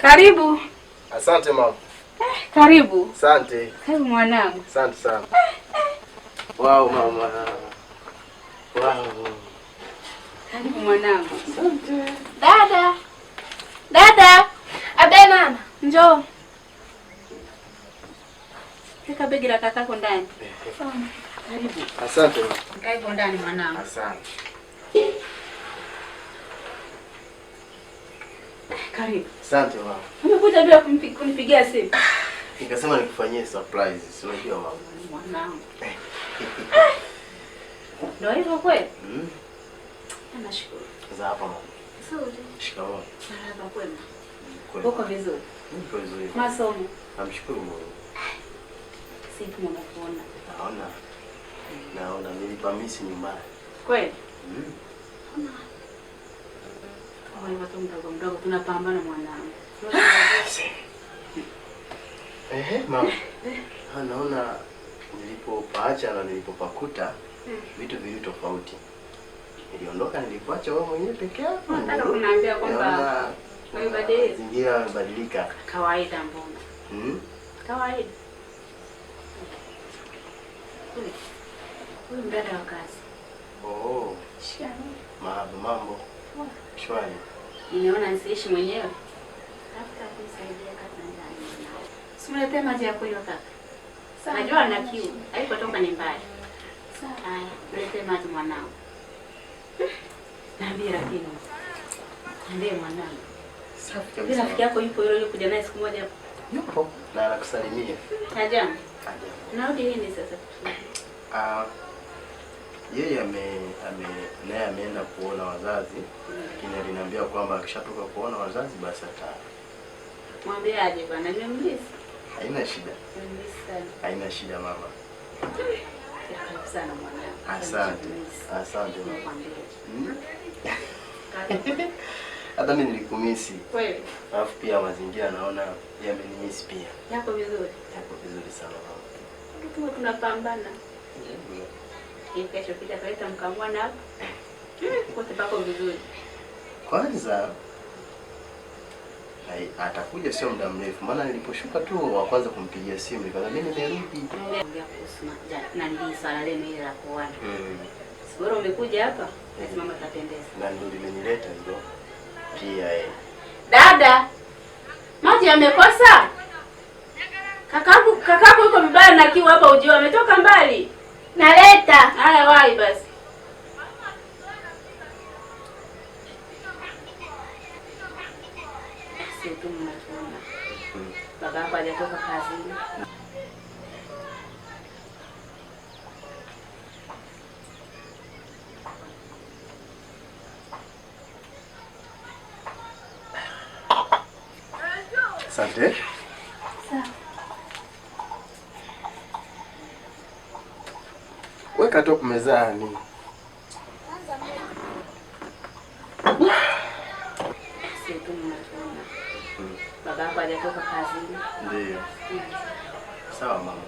Karibu. Asante mama. Karibu. Asante. Karibu mwanangu. Asante sana. Wow mama. Wow. Karibu mwanangu. Asante. Dada. Dada. Abe mama. Njoo. Weka begi la kakako ndani. Karibu. Asante mama. Karibu ndani mwanangu. Asante. Karibu. Asante mama. Umekuja bila kunipigia simu. Nikasema nikufanyie surprise. Si unajua mama. Mwanangu. Ndio hivyo kweli? Nashukuru. Za hapa mama. Nzuri. Shikamoo. Marhaba kwema. Kwema. Uko vizuri? Niko vizuri. Masomo. Namshukuru Mungu. Siku mnakuona. Naona nilipamisi nyumbani. Kweli? Kama watu mdogo tunapambana mwanangu. Mama. Naona nilipopaacha na nilipopakuta vitu viwili tofauti. Niliondoka nilipoacha wewe mwenyewe peke yako. Nataka kuniambia kwamba mazingira yamebadilika. Kawaida mbona? Kawaida. Huyu mdada wa kazi. Oh. Shikamoo. Mambo. Shwari. Nimeona nisiishi mwenyewe. Tafuta kunisaidia kazi ndani. Simuletee maji ya kunywa kaka. Sawa. Najua na kiu. Haikotoka ni mbali. Sawa. Haya, niletee maji mwanangu. Niambie lakini. Niambie mwanangu. Safi kabisa. Rafiki yako yupo yule kuja naye siku moja hapo? Yupo na anakusalimia. Ajamu. Narudi lini sasa? Yeye naye ameenda kuona wazazi, lakini aliniambia kwamba akishatoka kuona wazazi basi Mwambie aje bwana, nimemlisi. Haina shida. Nimemlisi sana. Haina shida mama. Karibu sana mwanangu. Asante. Asante mama. Karibu. Hata mimi nilikumisi. Kweli. Alafu pia mazingira naona yamenimisi pia. Yako vizuri? Yako vizuri sana mama. Tuko tunapambana. Kesho pita kaleta mkamwana hapo. Kote pako vizuri. Kwanza atakuja sio muda mrefu, maana niliposhuka tu wa kwanza kumpigia simu nikamwambia mimi nimerudi. Ongea kuhusu na ndio swala lenu ile la kuoana. Sibora umekuja hapa, lazima mama atapendeza. Na ndio limenileta hilo. Pia Dada. Maji yamekosa? Kakaku yuko vibaya na kiu hapa ujio ametoka mbali. Naleta. Haya wahi basi. Sisi tu mnatuona. Baba yako hajatoka kazini. asante. Sawa. Weka top mezani. Sisi tu mnatuona. Baba yako hajatoka kazini. Ndio. Sawa mama.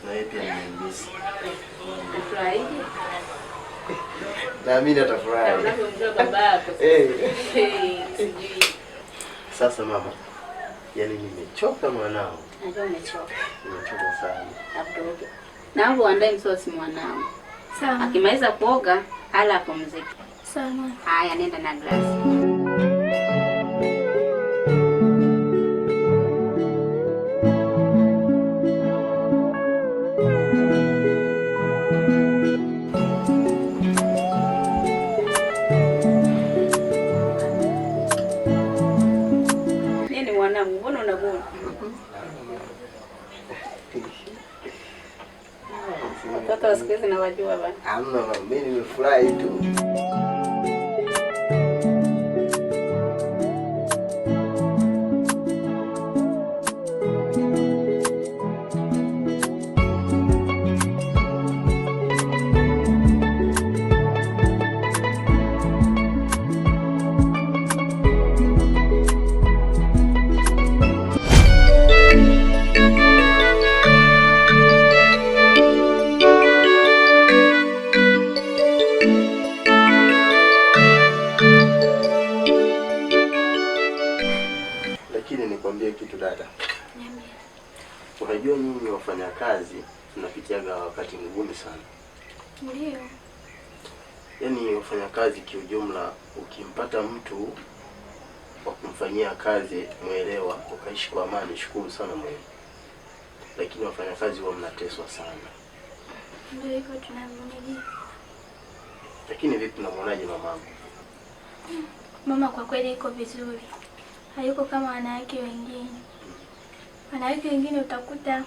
Na yeye pia nimemisi. Ufurahije? Na mimi natafurahi. Unapomjua baba yako. Sasa mama. Yaani nimechoka mwanangu. Najua umechoka. Nimechoka sana. Abdoge. Naomba uandae msosi mwanangu. Sawa. Akimaliza kuoga, hala apumzike. Sawa. Haya, nenda na glasi. Nini mwanangu, mbona unagona? Watoto wa siku hizi nawajua bana. Hamna mama, mimi nimefurahi tu. kitu dada. Niambie. Unajua nyinyi wafanyakazi mnapitiaga wakati mgumu sana. Ndio. Yaani wafanyakazi kiujumla, ukimpata mtu wa kumfanyia kazi muelewa, ukaishi kwa amani, shukuru sana Mungu. Lakini wafanyakazi huwa mnateswa sana. Ndio hivyo tunavyovumilia. Lakini vipi unamwonaje mamangu? Mama kwa kweli iko vizuri. Hayuko kama wanawake wengine. Wanawake wengine utakuta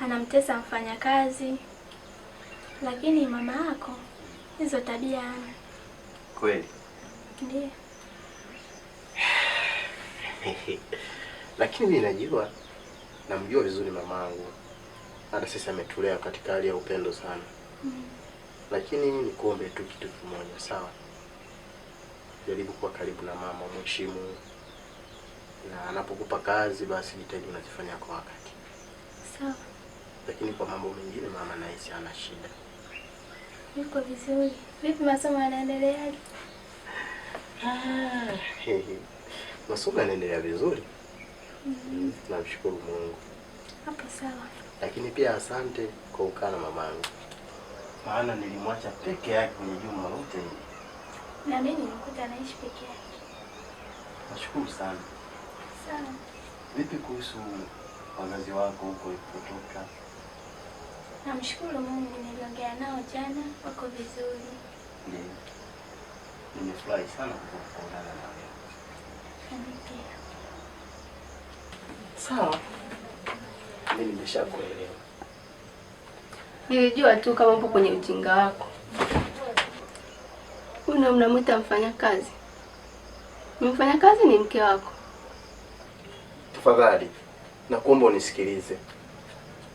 anamtesa mfanyakazi. Lakini mama yako hizo tabia hana. Kweli? Ndio. Lakini mimi namjua vizuri mamangu. Hata sisi ametulea katika hali ya upendo sana. Lakini nikuombe tu kitu kimoja, sawa? Jaribu kuwa karibu na mama, mheshimu. Na anapokupa kazi basi jitahidi unazifanya kwa wakati. Sawa. Lakini kwa mambo mengine mama nahisi hana shida. Yuko vizuri. Vipi masomo yanaendeleaje? Masomo yanaendelea vizuri. Namshukuru Mungu. Hapo sawa. Lakini pia asante kwa kukaa na mamangu. Maana nilimwacha peke yake kwenye juma lote hili. Na mimi nilikuta anaishi peke yake. Nashukuru sana. Sawa. Vipi kuhusu wazazi wako huko ulipotoka? Namshukuru Mungu, niliongea nao jana, wako vizuri. Ndiyo. Nimefurahi sana kukuona na wewe. Pia. Sawa. Mimi nimeshakuelewa. Nilijua tu kama upo kwenye ujinga wako. Huyu mnamuita mfanyakazi. Mfanyakazi ni mke wako. Tafadhali, nakuomba unisikilize.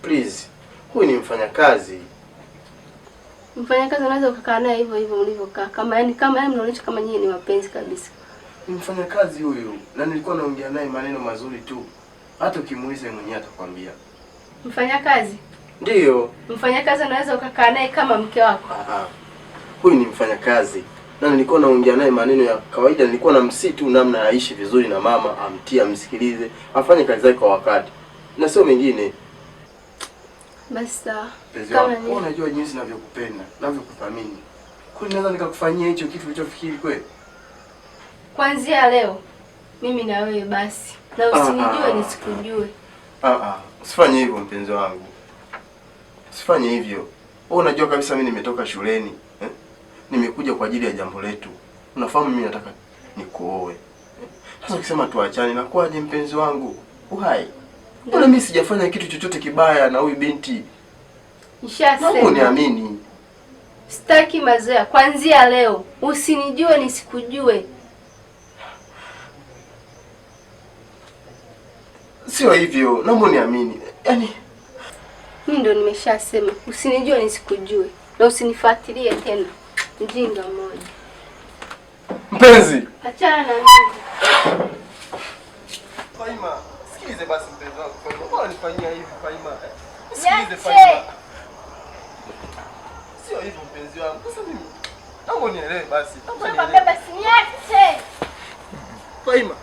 Please, huyu ni mfanyakazi. Mfanyakazi unaweza ukakaa naye hivyo hivyo mlivyokaa. Kama mnaonyesha kama nyinyi ni wapenzi kabisa. Ni mfanyakazi huyu, na nilikuwa naongea naye maneno mazuri tu. Hata ukimuuliza mwenyewe atakwambia. Mfanyakazi? Ndiyo. Mfanyakazi unaweza ukakaa naye kama mke wako. Huyu ni mfanyakazi. Na nilikuwa naongea naye maneno ya kawaida, nilikuwa namsitu namna aishi vizuri na mama, amtie, amsikilize, afanye kazi zake kwa wakati. Na sio mengine. Basi sawa. Kama ni unajua jinsi ninavyokupenda, ninavyokuthamini. Kwani naweza nikakufanyia hicho kitu ulichofikiri kweli? Kuanzia leo mimi na wewe basi. Na usinijue nisikujue. Usifanye hivyo mpenzi wangu. Usifanye hivyo. Wewe unajua kabisa mimi nimetoka shuleni, nimekuja kwa ajili ya jambo letu. Unafahamu mimi nataka nikuoe. Sasa ukisema tuachane na kwaje mpenzi wangu? Uhai. Mbona mimi sijafanya kitu chochote kibaya na huyu binti? Nishasema. Naomba uniamini. Sitaki mazoea. Kuanzia leo usinijue nisikujue. Sio hivyo, naomba uniamini. Yaani mimi ndo nimeshasema usinijue nisikujue na usinifuatilie tena. Mjinga mmoja. Mpenzi. Achana na Faima, sikilize basi mpenzi wangu. Faima, mbona unanifanyia hivi Faima? Sikilize Faima. Sio hivyo mpenzi wangu. Sasa mimi naomba unielewe basi. Baba, niache. Faima.